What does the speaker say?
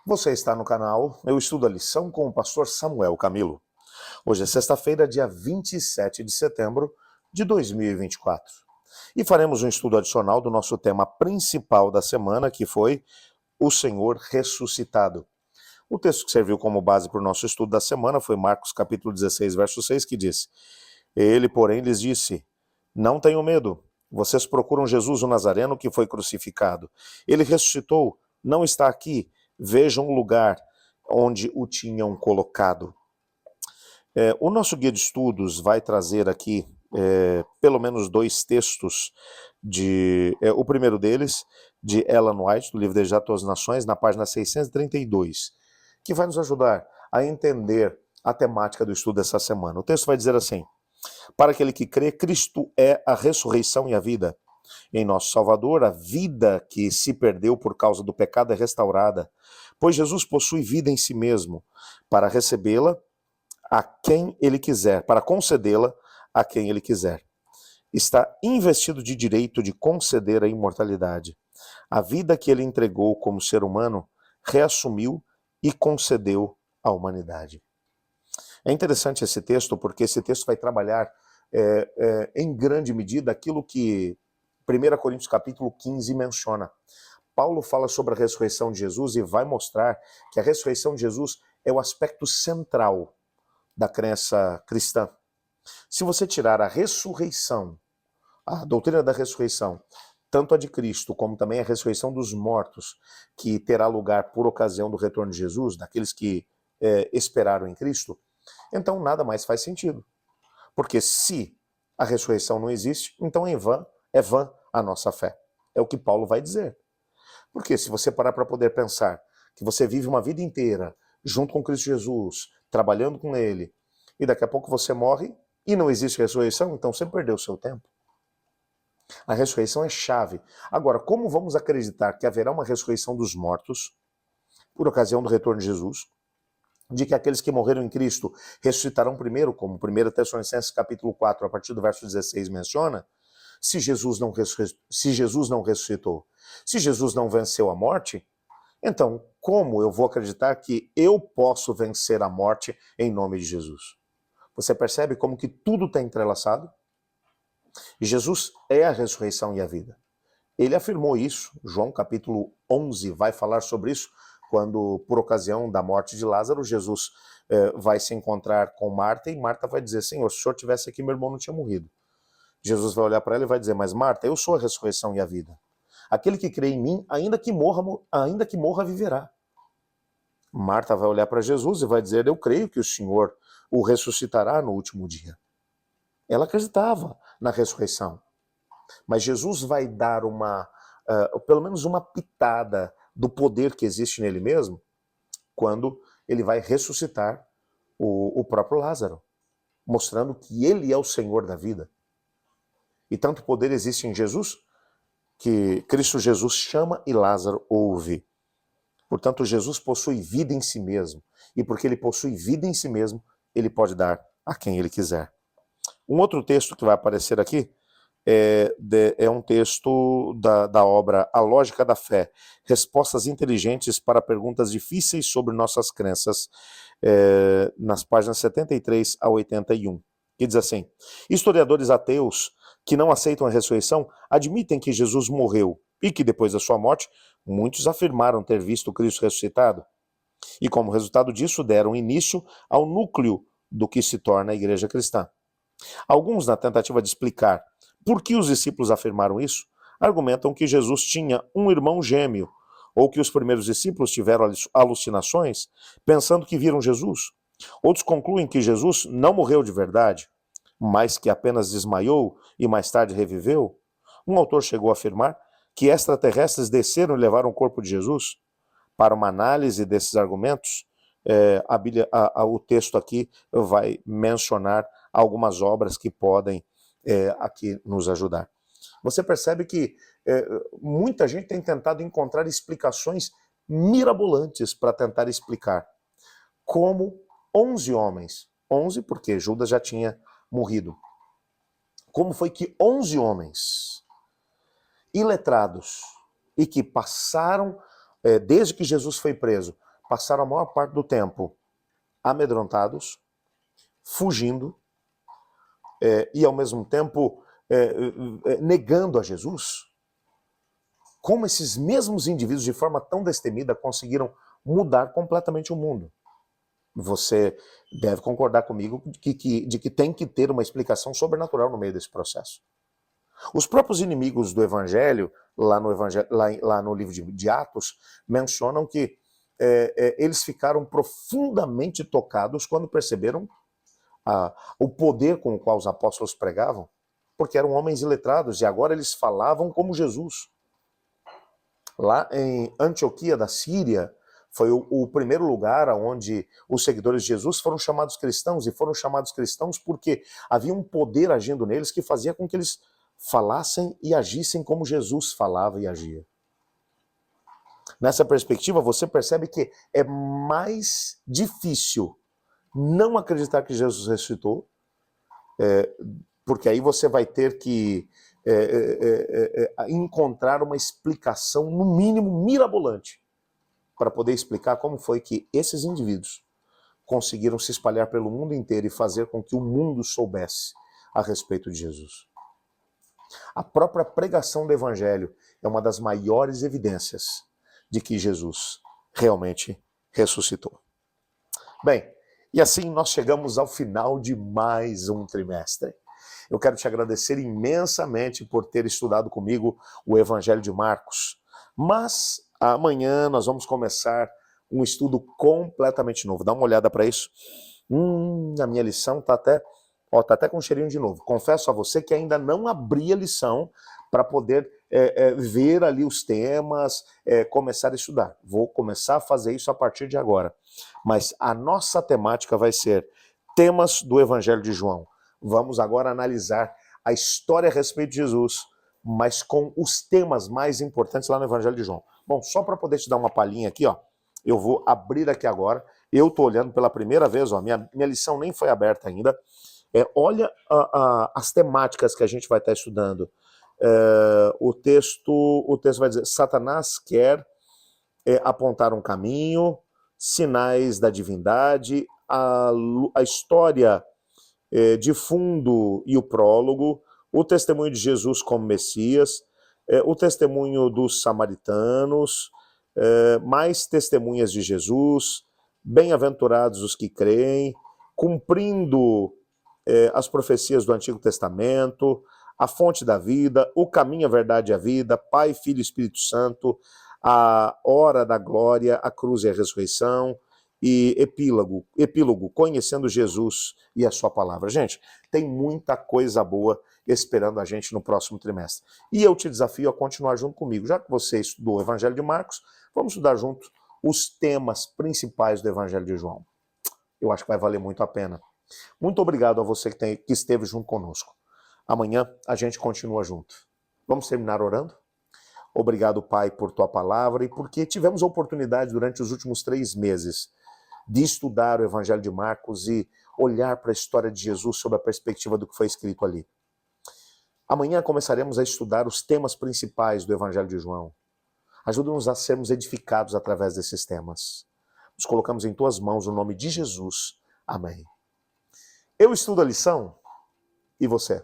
Você está no canal Eu Estudo a Lição com o pastor Samuel Camilo. Hoje é sexta-feira, dia 27 de setembro de 2024. E faremos um estudo adicional do nosso tema principal da semana, que foi o Senhor ressuscitado. O texto que serviu como base para o nosso estudo da semana foi Marcos capítulo 16, verso 6, que diz: Ele, porém, lhes disse: Não tenham medo, vocês procuram Jesus o Nazareno que foi crucificado. Ele ressuscitou, não está aqui, vejam o lugar onde o tinham colocado. O nosso guia de estudos vai trazer aqui pelo menos dois textos. O primeiro deles, de Ellen White, do livro Desejo às Nações, na página 632, que vai nos ajudar a entender a temática do estudo dessa semana. O texto vai dizer assim: Para aquele que crê, Cristo é a ressurreição e a vida. Em nosso Salvador, a vida que se perdeu por causa do pecado é restaurada, pois Jesus possui vida em si mesmo, para recebê-la a quem ele quiser, para concedê-la a quem ele quiser. Está investido de direito de conceder a imortalidade. A vida que ele entregou como ser humano, reassumiu e concedeu à humanidade. É interessante esse texto, porque esse texto vai trabalhar em grande medida aquilo que 1 Coríntios capítulo 15 menciona. Paulo fala sobre a ressurreição de Jesus e vai mostrar que a ressurreição de Jesus é o aspecto central da crença cristã. Se você tirar a ressurreição, a doutrina da ressurreição, tanto a de Cristo como também a ressurreição dos mortos, que terá lugar por ocasião do retorno de Jesus, daqueles que esperaram em Cristo, então nada mais faz sentido. Porque se a ressurreição não existe, então é vã a nossa fé. É o que Paulo vai dizer. Porque se você parar para poder pensar que você vive uma vida inteira junto com Cristo Jesus, trabalhando com Ele, e daqui a pouco você morre e não existe ressurreição, então você perdeu o seu tempo. A ressurreição é chave. Agora, como vamos acreditar que haverá uma ressurreição dos mortos por ocasião do retorno de Jesus, de que aqueles que morreram em Cristo ressuscitarão primeiro, como 1 Tessalonicenses capítulo 4, a partir do verso 16 menciona, se Jesus não ressuscitou, se Jesus não venceu a morte, então como eu vou acreditar que eu posso vencer a morte em nome de Jesus? Você percebe como que tudo está entrelaçado? Jesus é a ressurreição e a vida. Ele afirmou isso, João capítulo 11 vai falar sobre isso, quando, por ocasião da morte de Lázaro, Jesus vai se encontrar com Marta, e Marta vai dizer: Senhor, se o Senhor tivesse aqui, meu irmão não tinha morrido. Jesus vai olhar para ela e vai dizer: mas Marta, eu sou a ressurreição e a vida. Aquele que crê em mim, ainda que morra, viverá. Marta vai olhar para Jesus e vai dizer: eu creio que o Senhor o ressuscitará no último dia. Ela acreditava na ressurreição. Mas Jesus vai dar pelo menos uma pitada do poder que existe nele mesmo, quando ele vai ressuscitar o próprio Lázaro, mostrando que ele é o Senhor da vida. E tanto poder existe em Jesus, que Cristo Jesus chama e Lázaro ouve. Portanto, Jesus possui vida em si mesmo. E porque ele possui vida em si mesmo, ele pode dar a quem ele quiser. Um outro texto que vai aparecer aqui é um texto da obra A Lógica da Fé, Respostas Inteligentes para Perguntas Difíceis sobre Nossas Crenças, nas páginas 73 a 81, que diz assim: historiadores ateus que não aceitam a ressurreição admitem que Jesus morreu e que depois da sua morte, muitos afirmaram ter visto Cristo ressuscitado. E como resultado disso, deram início ao núcleo do que se torna a igreja cristã. Alguns, na tentativa de explicar por que os discípulos afirmaram isso, argumentam que Jesus tinha um irmão gêmeo, ou que os primeiros discípulos tiveram alucinações, pensando que viram Jesus. Outros concluem que Jesus não morreu de verdade, mas que apenas desmaiou e mais tarde reviveu. Um autor chegou a afirmar que extraterrestres desceram e levaram o corpo de Jesus. Para uma análise desses argumentos, o texto aqui vai mencionar algumas obras que podem aqui nos ajudar. Você percebe que muita gente tem tentado encontrar explicações mirabolantes para tentar explicar como 11 homens, 11 porque Judas já tinha morrido, como foi que 11 homens iletrados e que passaram, desde que Jesus foi preso, passaram a maior parte do tempo amedrontados, fugindo, e ao mesmo tempo negando a Jesus. Como esses mesmos indivíduos, de forma tão destemida, conseguiram mudar completamente o mundo? Você deve concordar comigo de que tem que ter uma explicação sobrenatural no meio desse processo. Os próprios inimigos do Evangelho, lá no livro de Atos, mencionam que eles ficaram profundamente tocados quando perceberam o poder com o qual os apóstolos pregavam, porque eram homens iletrados e agora eles falavam como Jesus. Lá em Antioquia da Síria, foi o primeiro lugar onde os seguidores de Jesus foram chamados cristãos, e foram chamados cristãos porque havia um poder agindo neles que fazia com que eles falassem e agissem como Jesus falava e agia. Nessa perspectiva, você percebe que é mais difícil não acreditar que Jesus ressuscitou, porque aí você vai ter que encontrar uma explicação, no mínimo, mirabolante, para poder explicar como foi que esses indivíduos conseguiram se espalhar pelo mundo inteiro e fazer com que o mundo soubesse a respeito de Jesus. A própria pregação do Evangelho é uma das maiores evidências de que Jesus realmente ressuscitou. Bem, e assim nós chegamos ao final de mais um trimestre. Eu quero te agradecer imensamente por ter estudado comigo o Evangelho de Marcos. Mas amanhã nós vamos começar um estudo completamente novo. Dá uma olhada para isso. A minha lição está até com um cheirinho de novo. Confesso a você que ainda não abri a lição para poder ver ali os temas, começar a estudar. Vou começar a fazer isso a partir de agora. Mas a nossa temática vai ser temas do Evangelho de João. Vamos agora analisar a história a respeito de Jesus, mas com os temas mais importantes lá no Evangelho de João. Bom, só para poder te dar uma palhinha aqui, ó, eu vou abrir aqui agora. Eu estou olhando pela primeira vez, ó, minha lição nem foi aberta ainda. Olha as temáticas que a gente vai estar estudando. O texto vai dizer: Satanás quer apontar um caminho, sinais da divindade, a história de fundo e o prólogo, o testemunho de Jesus como Messias, o testemunho dos samaritanos, mais testemunhas de Jesus, bem-aventurados os que creem, cumprindo as profecias do Antigo Testamento, a fonte da vida, o caminho, a verdade e a vida, Pai, Filho e Espírito Santo, a hora da glória, a cruz e a ressurreição, e epílogo, conhecendo Jesus e a sua palavra. Gente, tem muita coisa boa esperando a gente no próximo trimestre. E eu te desafio a continuar junto comigo. Já que você estudou o Evangelho de Marcos, vamos estudar junto os temas principais do Evangelho de João. Eu acho que vai valer muito a pena. Muito obrigado a você que esteve junto conosco. Amanhã a gente continua junto. Vamos terminar orando? Obrigado, Pai, por tua palavra e porque tivemos a oportunidade durante os últimos 3 meses de estudar o Evangelho de Marcos e olhar para a história de Jesus sob a perspectiva do que foi escrito ali. Amanhã começaremos a estudar os temas principais do Evangelho de João. Ajuda-nos a sermos edificados através desses temas. Nos colocamos em tuas mãos no nome de Jesus. Amém. Eu estudo a lição e você?